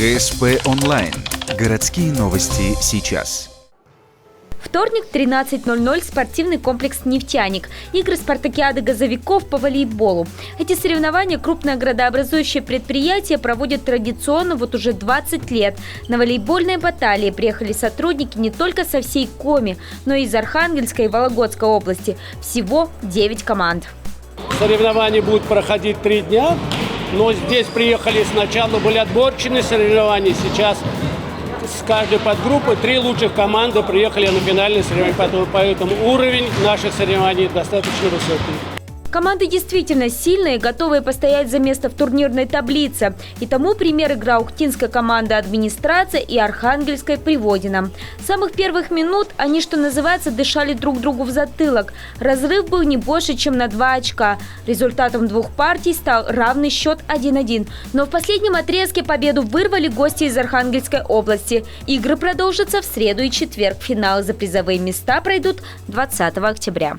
ГСП онлайн. Городские новости сейчас. Вторник, 13:00, спортивный комплекс «Нефтяник». Игры спартакиады газовиков по волейболу. Эти соревнования крупное градообразующее предприятие проводит традиционно вот уже 20 лет. На волейбольные баталии приехали сотрудники не только со всей Коми, но и из Архангельской и Вологодской области. Всего 9 команд. Соревнования будут проходить 3 дня, но здесь приехали сначала, были отборочные соревнования, сейчас с каждой подгруппы 3 лучших команды приехали на финальные соревнования, поэтому уровень наших соревнований достаточно высокий. Команды действительно сильные, готовые постоять за место в турнирной таблице. И тому пример игра уктинской команды «Администрация» и архангельской «Приводина». С самых первых минут они, что называется, дышали друг другу в затылок. Разрыв был не больше, чем на 2 очка. Результатом 2 партий стал равный счет 1-1. Но в последнем отрезке победу вырвали гости из Архангельской области. Игры продолжатся в среду и четверг. Финалы за призовые места пройдут 20 октября.